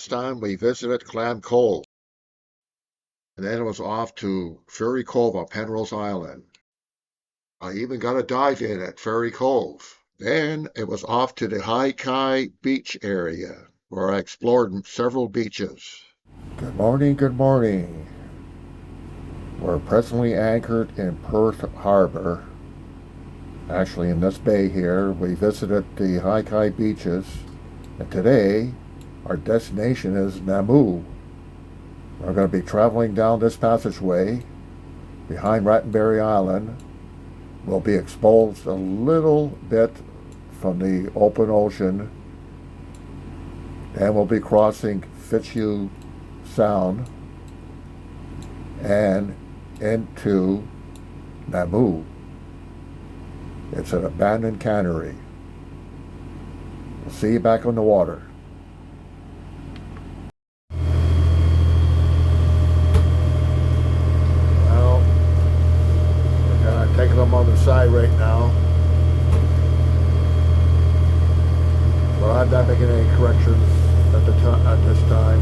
last time we visited Cove, and then it was off to Ferry Cove on Penrose Island. I even got a dive in at Ferry Cove. Then it was off to the Haida Gwaii beach area, where I explored several beaches. Good morning, good morning. We're presently anchored in Perth Harbor. Actually, in this bay here, we visited the Haida Gwaii beaches, and today our destination is Namu. We're going to be traveling down this passageway behind Rattenberry Island. We'll be exposed a little bit from the open ocean, and we'll be crossing Fitz Sound and into Namu. It's an abandoned cannery. We'll see you back on the water. Well, we're kind of taking them on the side right now. But I'm not making any corrections at this time.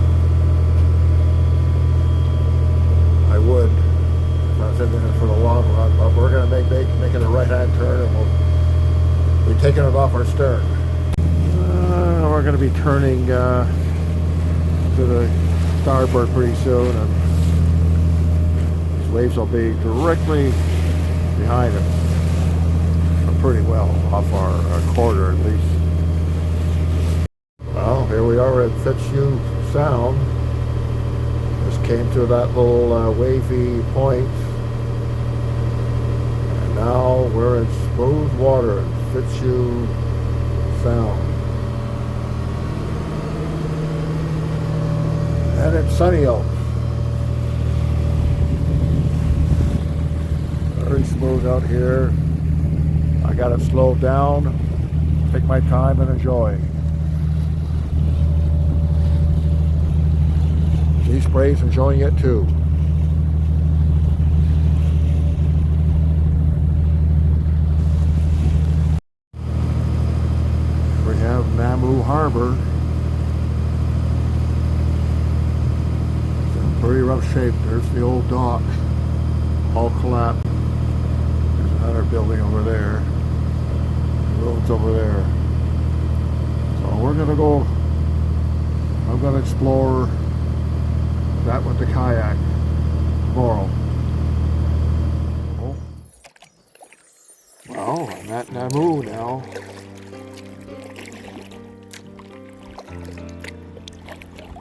I would if I was in there for the long run, but we're going to be making a right-hand turn, and we'll be taking it off our stern. We're going to be turning to the starboard pretty soon, and these waves will be directly behind us, or pretty well off our quarter at least. Well, here we are at Fitz Sound. Just came to that little wavy point, and now we're in smooth water at Fitz Sound. And it's sunny out. Very smooth out here. I got it slowed down, take my time and enjoy. Sea Spray's enjoying it too. We have Namu Harbor. It's in pretty rough shape. There's the old dock, all collapsed. There's another building over there. The road's over there. So we're gonna go. I'm gonna explore that with the kayak tomorrow. Well, I'm at Namu now.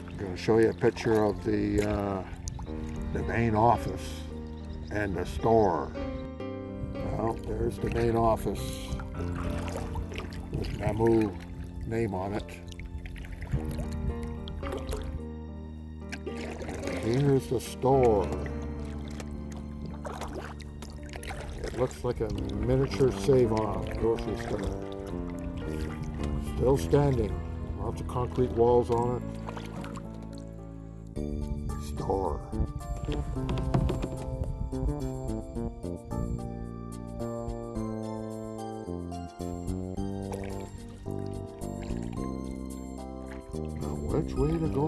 I'm going to show you a picture of the main office and the store. Well, there's the main office with Namu name on it. Here's the store. It looks like a miniature Save-On grocery store. Still standing. Lots of concrete walls on it. Store. Now, which way to go?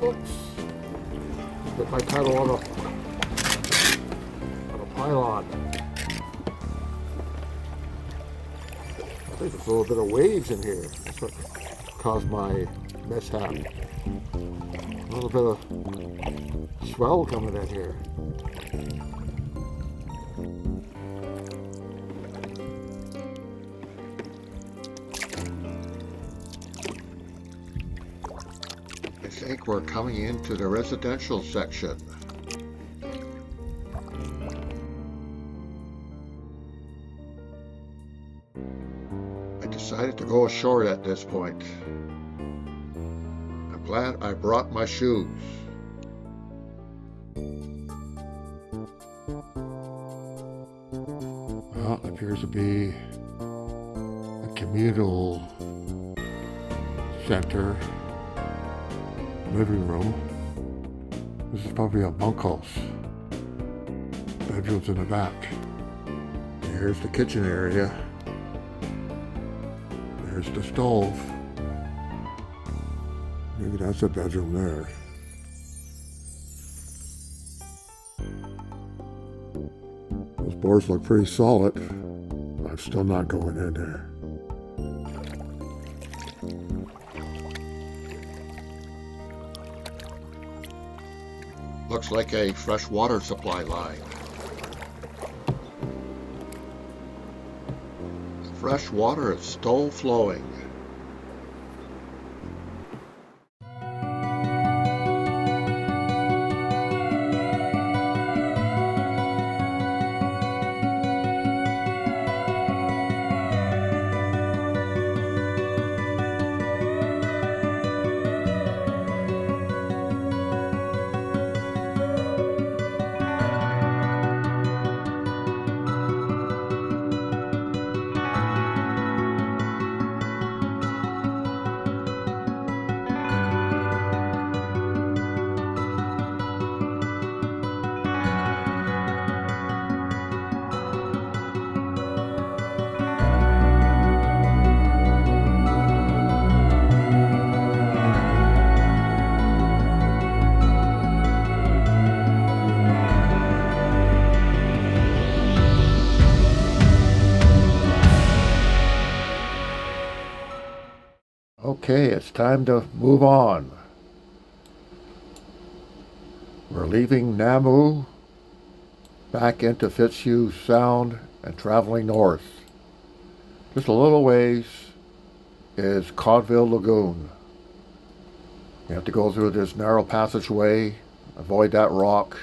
Oops. Put my pedal on a pylon. I think there's a little bit of waves in here. That's what caused my mishap. A little bit of swell coming in here. I think we're coming into the residential section. I decided to go ashore at this point. I'm glad I brought my shoes. Well, it appears to be a communal center, living room. This is probably a bunkhouse. Bedrooms in the back. Here's the kitchen area. There's the stove. Maybe that's a bedroom there. Those boards look pretty solid. I'm still not going in there. Looks like a fresh water supply line. Fresh water is still flowing. Okay, it's time to move on. We're leaving Namu back into Fitz Sound and traveling north. Just a little ways is Codville Lagoon. You have to go through this narrow passageway, avoid that rock,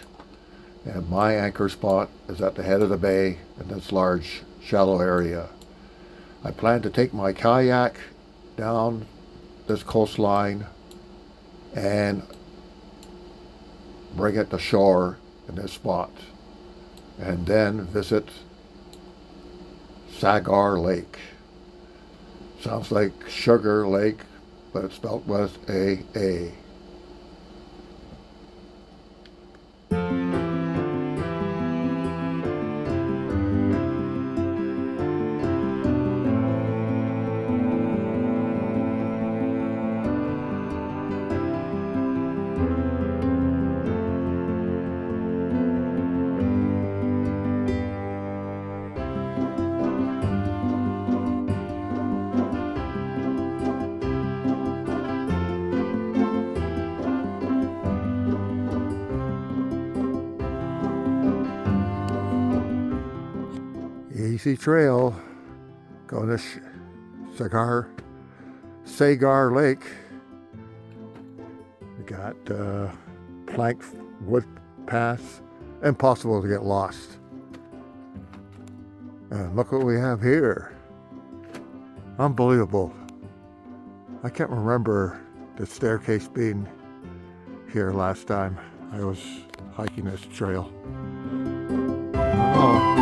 and my anchor spot is at the head of the bay in this large, shallow area. I plan to take my kayak down this coastline and bring it to shore in this spot, and then visit Sagar Lake. Sounds like Sugar Lake, but it's spelled with A. Easy trail going to Sagar Lake. We got planked wood paths, impossible to get lost. And look what we have here. Unbelievable. I can't remember the staircase being here last time I was hiking this trail. Oh.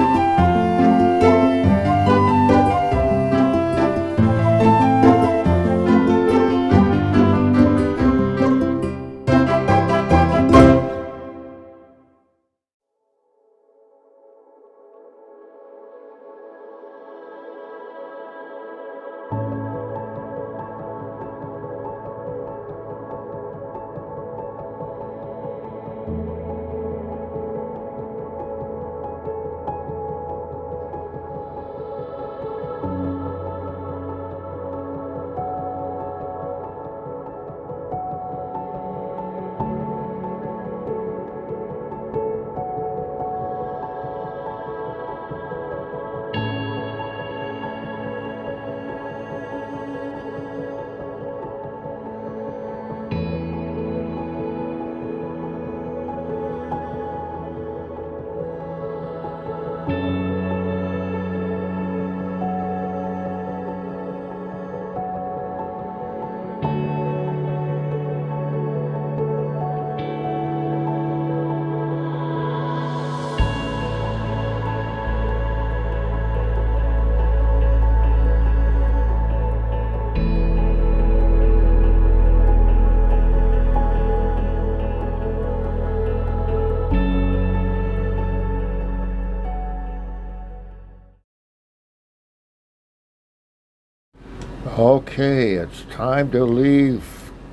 Okay, it's time to leave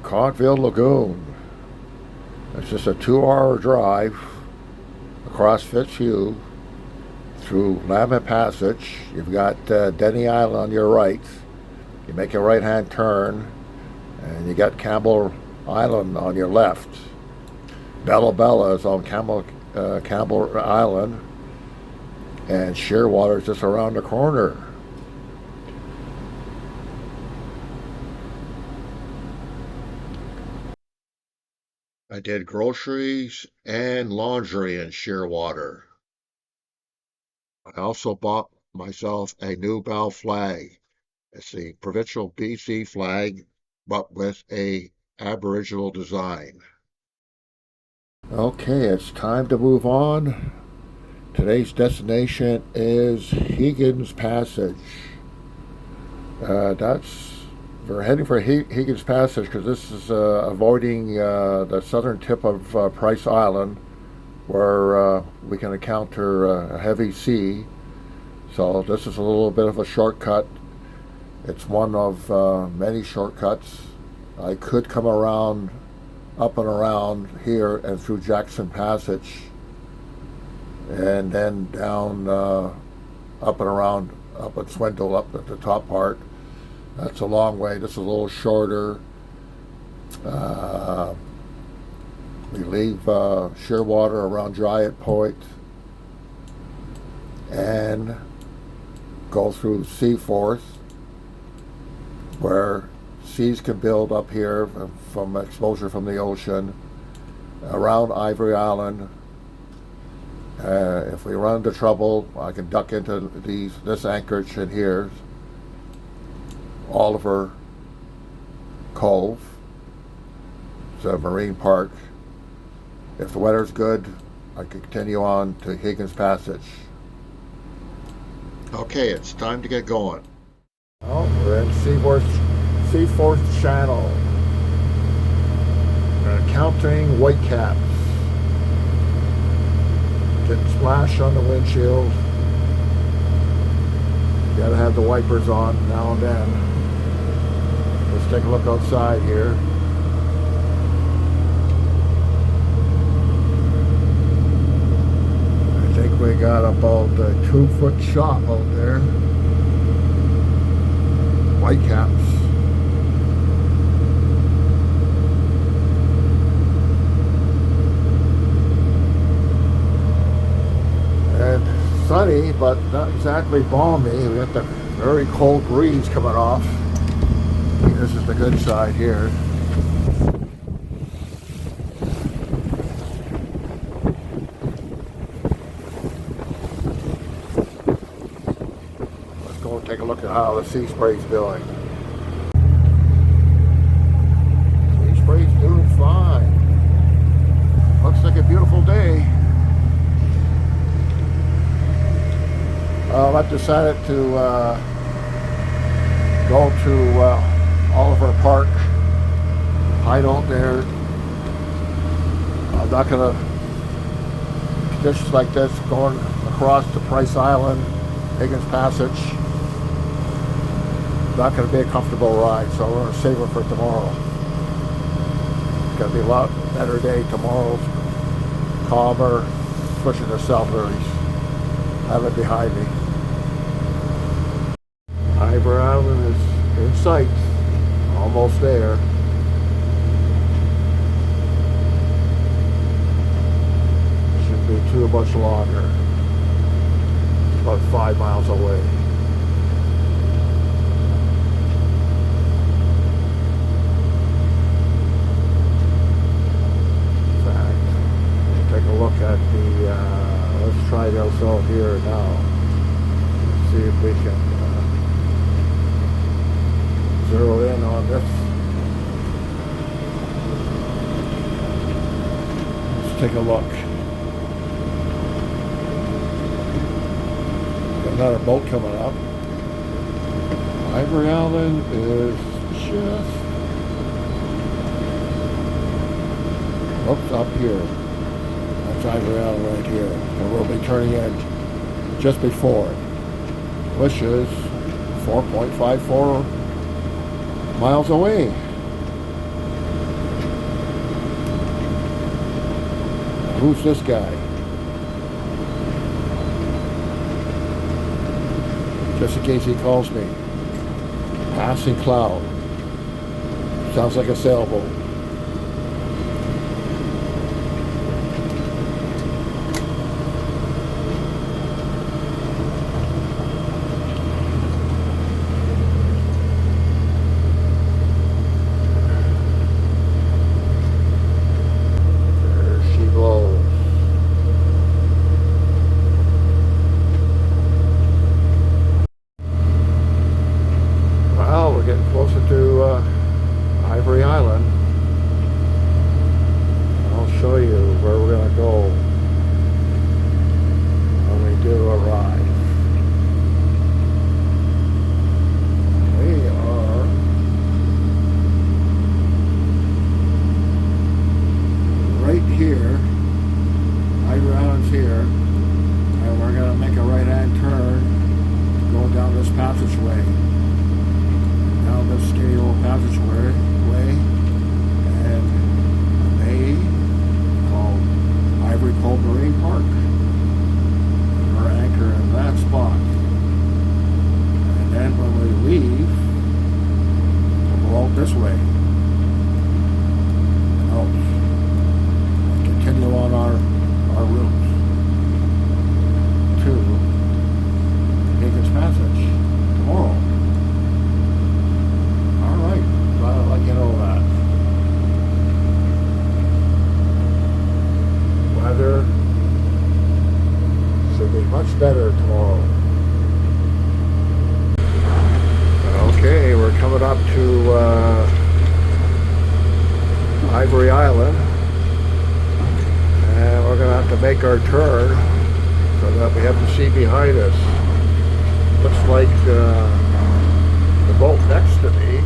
Cogville Lagoon. It's just a 2-hour drive across Fitz through Namu Passage. You've got Denny Island on your right. You make a right-hand turn, and you got Campbell Island on your left. Bella Bella is on Campbell Island, and Shearwater is just around the corner. I did groceries and laundry in Shearwater. I also bought myself a new Bell flag. It's the provincial BC flag, but with a Aboriginal design. Okay, it's time to move on. Today's destination is Higgins Passage. We're heading for Higgins Passage because this is avoiding the southern tip of Price Island, where we can encounter a heavy sea. So this is a little bit of a shortcut. It's one of many shortcuts. I could come around, up and around here and through Jackson Passage, and then down up and around, up at Swindle, up at the top part. That's a long way. This is a little shorter. We leave Shearwater around Giant Point and go through Seaforth, where seas can build up here from exposure from the ocean, around Ivory Island. If we run into trouble, I can duck into this anchorage in here, Oliver Cove. It's a marine park. If the weather's good, I can continue on to Higgins Passage. Okay, it's time to get going. Oh, we're in Seaforth Channel. We're counting whitecaps. Getting splash on the windshield. You gotta have the wipers on now and then. Let's take a look outside here. I think we got about a 2-foot chop out there. Whitecaps. And sunny, but not exactly balmy. We got the very cold breeze coming off. This is the good side here. Let's go and take a look at how the sea spray's doing. Sea spray's doing fine. Looks like a beautiful day. I've decided to go to Oliver Park, hideout there. I'm not going to, conditions like this, going across to Price Island, Higgins Passage, not going to be a comfortable ride, so we're going to save it for tomorrow. It's going to be a lot better day tomorrow, calmer, pushing the southwards. Have it behind me. Ivory Island is in sight. Almost there. Shouldn't be too much longer. It's about 5 miles away. In fact, we'll take a look at the, let's try this out here now. See if we can zero in on this. Let's take a look. Got another boat coming up. Ivory Island is just up here. That's Ivory Island right here. And we'll be turning in just before it, which is 4.54 miles away. Who's this guy? Just in case he calls me. Passing cloud. Sounds like a sailboat. Ivory Island. I'll show you where we're going to go when we do arrive. We are right here. Ivory Island's here, and we're going to make a right-hand turn going down this passageway. Down this skinny little passageway, and a bay called Ivory Cove Marine Park. And we're anchored in that spot. And then when we leave, we'll go out this way. And out. Continue on our route to Higgins Passage tomorrow. I'll let you know that. Weather should be much better tomorrow. Okay, we're coming up to Ivory Island, and we're going to have to make our turn so that we have to see behind us. Looks like the boat next to me.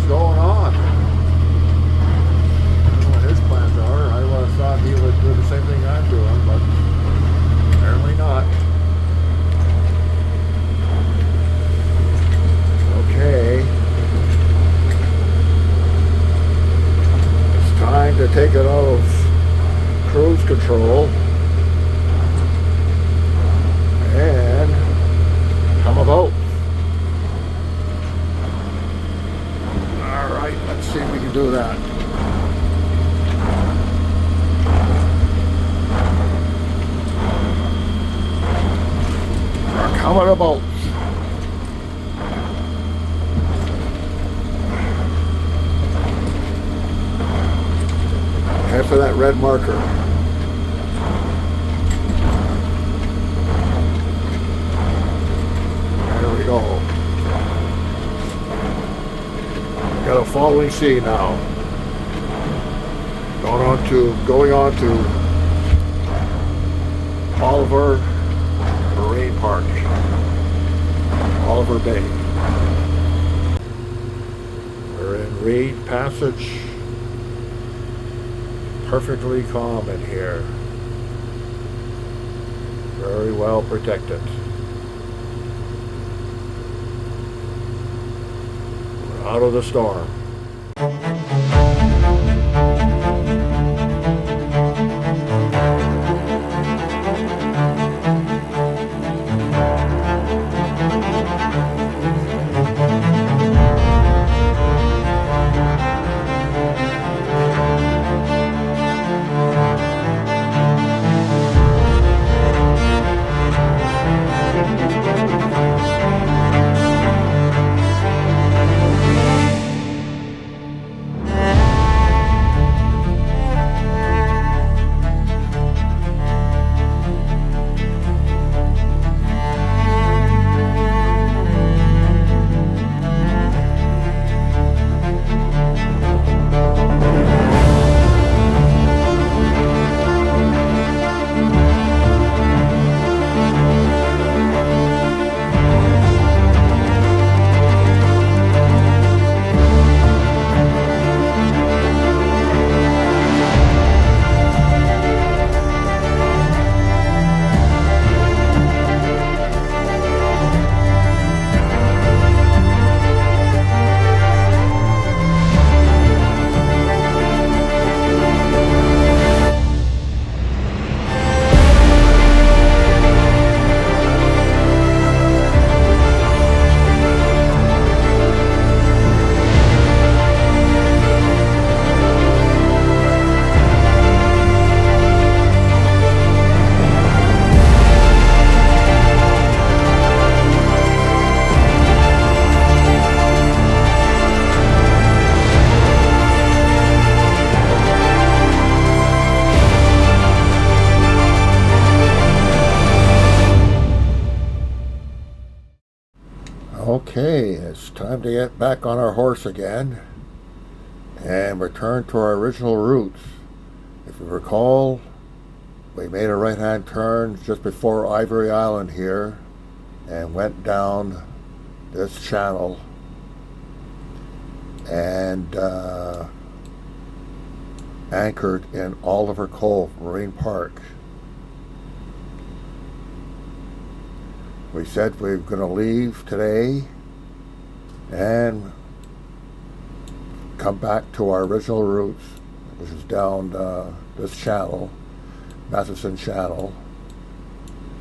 Going on. I don't know what his plans are. I would have thought he would do the same thing I'm doing, but apparently not. Okay. It's time to take it out of cruise control and come about. Let's see if we can do that. We're coming about. Head for that red marker. There we go. Got a falling sea now. Going on to Oliver Marine Park, Oliver Bay. We're in Reed Passage. Perfectly calm in here. Very well protected. We're out of the storm. Okay, it's time to get back on our horse again and return to our original route. If you recall, we made a right-hand turn just before Ivory Island here and went down this channel and anchored in Oliver Cove Marine Park. We said we were going to leave today and come back to our original route, which is down this channel, Matheson Channel.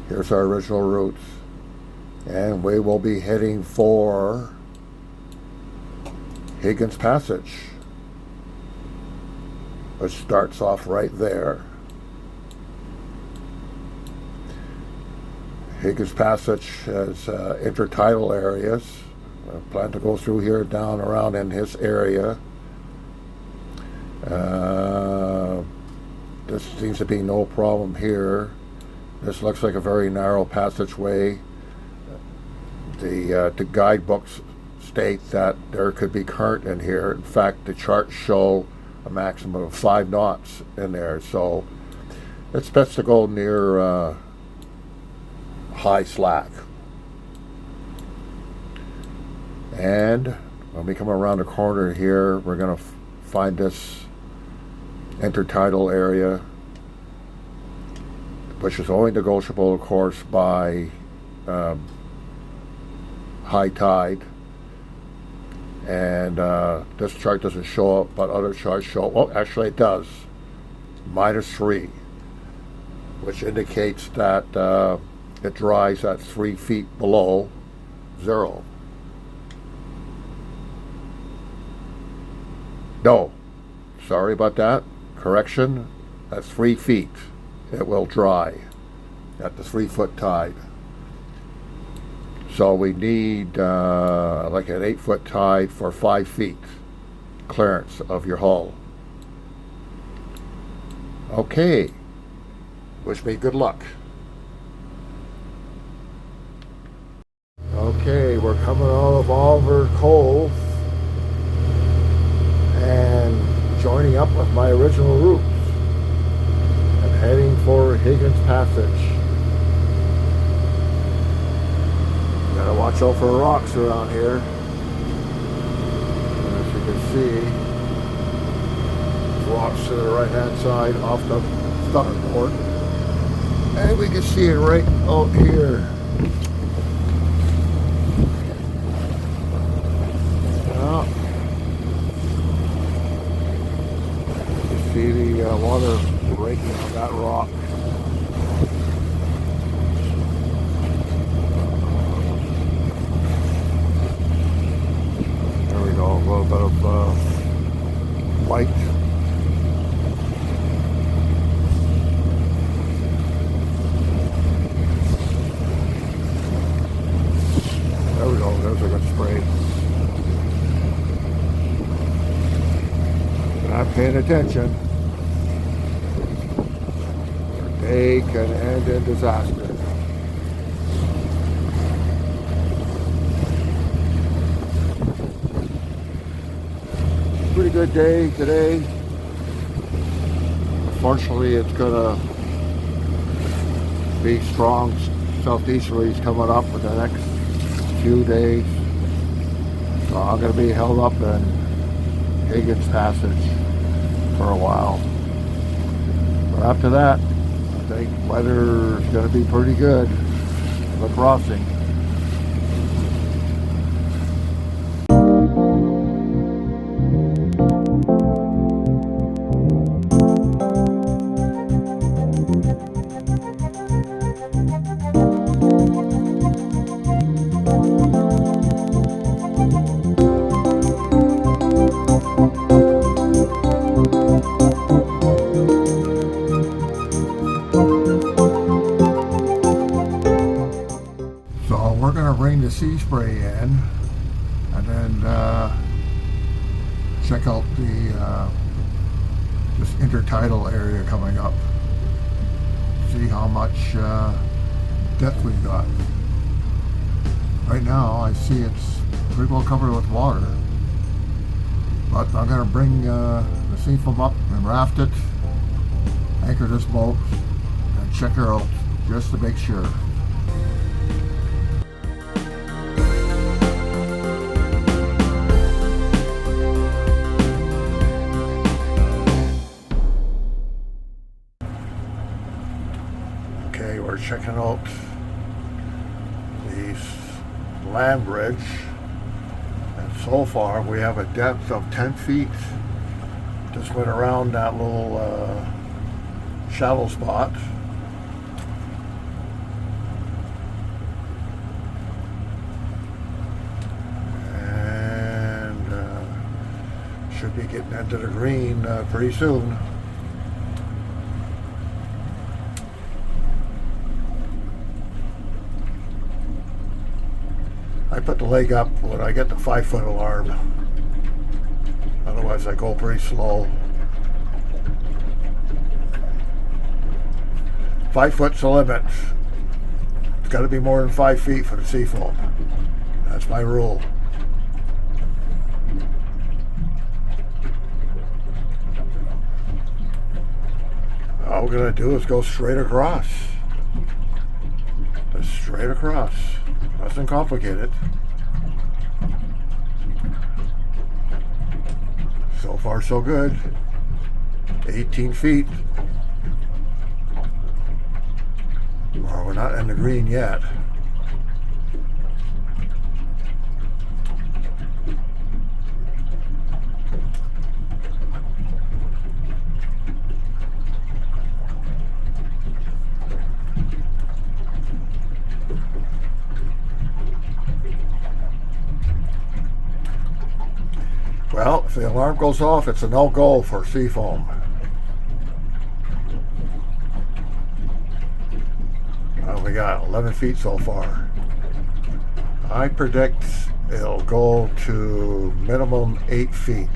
Here's our original route, and we will be heading for Higgins Passage, which starts off right there. Higgins Passage has intertidal areas. I plan to go through here, down around in his area. This seems to be no problem here. This looks like a very narrow passageway. The guidebooks state that there could be current in here. In fact, the charts show a maximum of 5 knots in there, so it's best to go near high slack. And when we come around the corner here, we're going to find this intertidal area, which is only negotiable, of course, by high tide. And this chart doesn't show up, but other charts show. Oh, actually it does. -3, which indicates that it dries at 3 feet below zero. No, sorry about that. Correction, at 3 feet it will dry at the 3-foot tide. So we need like an 8-foot tide for 5 feet clearance of your hull. Okay, wish me good luck. Okay, we're coming out of Oliver Cove and joining up with my original route and heading for Higgins Passage. Gotta watch out for rocks around here. As you can see, rocks to the right hand side off the starboard, and we can see it right out here. See the water breaking on that rock. There we go, a little bit of light. There we go, there's a good spray. Not paying attention. Your day can end in disaster. Pretty good day today. Unfortunately, it's gonna be strong southeasterlies coming up for the next few days. So I'm gonna be held up in Higgins Passage for a while. But after that, I think weather is going to be pretty good for the crossing. Bring the sea spray in and then check out the this intertidal area coming up, see how much depth we got. Right now I see it's pretty well covered with water. But I'm going to bring the seafoam up and raft it, anchor this boat, and check her out just to make sure. Okay, we're checking out the land bridge. And so far we have a depth of 10 feet. Just went around that little shallow spot. And should be getting into the green pretty soon. I put the leg up when I get the 5-foot alarm. Otherwise I go pretty slow. 5 foot's the limit. It's got to be more than 5 feet for the seafoam. That's my rule. All we're going to do is go straight across. Just straight across. Nothing complicated. So far so good. 18 feet. Well, we're not in the green yet. Well, if the alarm goes off, it's a no-go for seafoam. We got 11 feet so far. I predict it'll go to minimum 8 feet.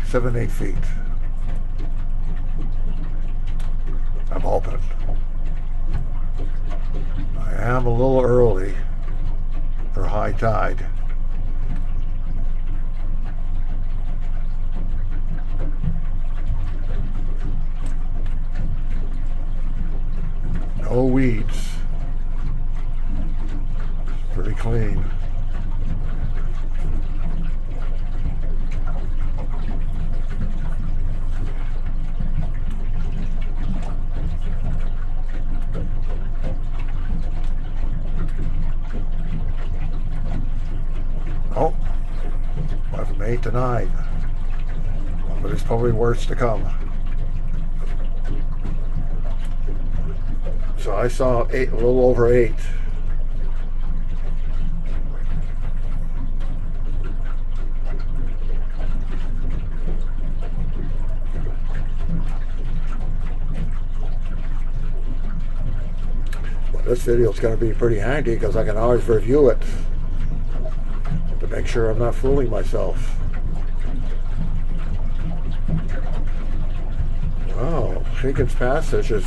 7, 8 feet. I'm hoping. I am a little early for high tide. No weeds. Pretty clean. Oh, went from 8 to 9. But it's probably worse to come. So I saw 8, a little over 8. Well, this video is going to be pretty handy because I can always review it to make sure I'm not fooling myself. Oh, Higgins Passage is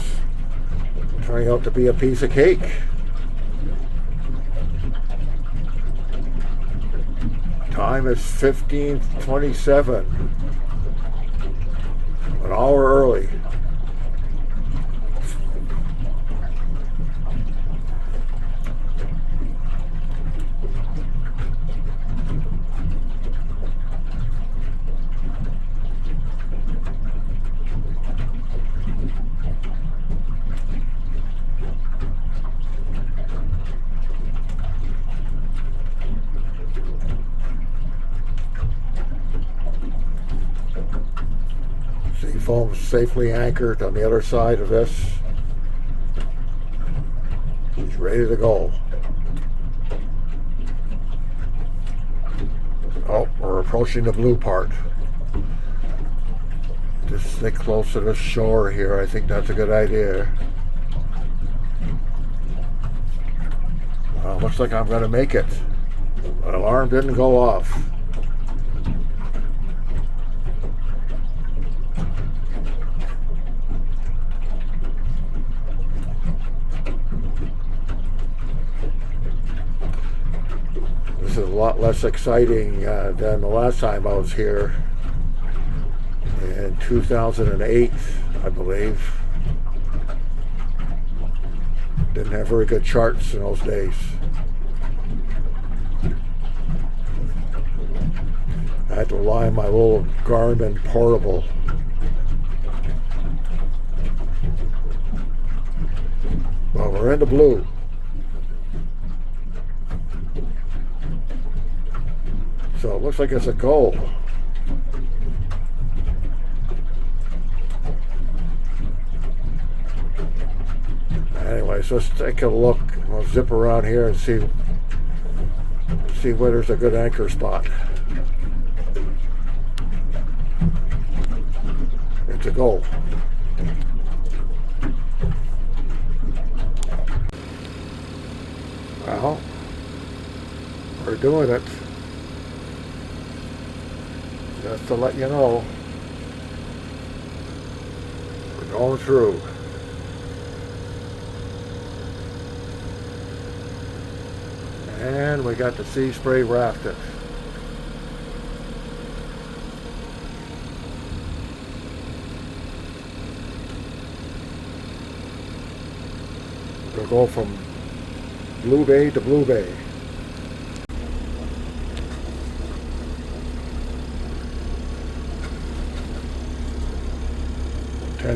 turning out to be a piece of cake. Time is 15:27. An hour early. Seafoam safely anchored on the other side of this. He's ready to go. Oh, we're approaching the blue part. Just stick close to the shore here. I think that's a good idea. Looks like I'm going to make it. The alarm didn't go off. lot less exciting than the last time I was here in 2008, I believe. Didn't have very good charts in those days. I had to rely on my little Garmin portable. Well, we're in the blue. So it looks like it's a goal. Anyways, let's take a look. We'll zip around here and see where there's a good anchor spot. It's a goal. Well, we're doing it. Just to let you know, we're going through. And we got the sea spray rafted. We'll go from Blue Bay to Blue Bay.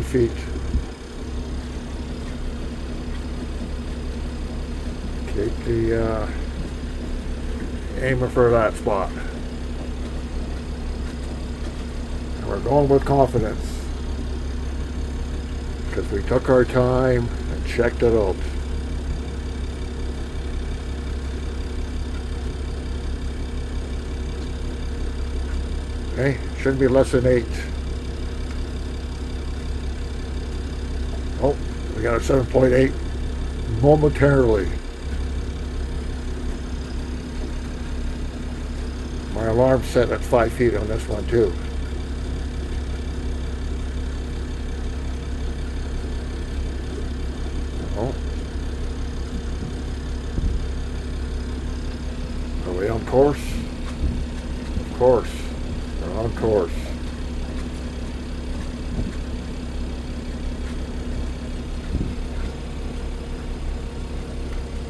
Feet. Keep the aiming for that spot. And we're going with confidence because we took our time and checked it out. Okay, shouldn't be less than 8. Oh, we got a 7.8 momentarily. My alarm's set at 5 feet on this one too. Oh. Are we on course? Of course, we're on course.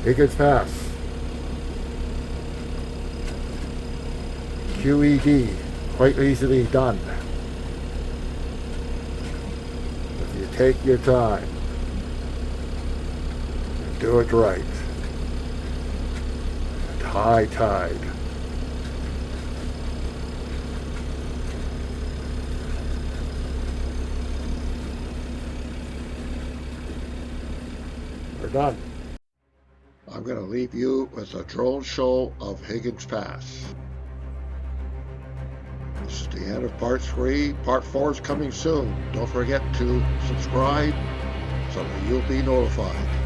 Higgins Pass. QED, quite easily done. If you take your time and do it right. At high tide. We're done. I'm going to leave you with a drone show of Higgins Pass. This is the end of part 3. Part 4 is coming soon. Don't forget to subscribe so that you'll be notified.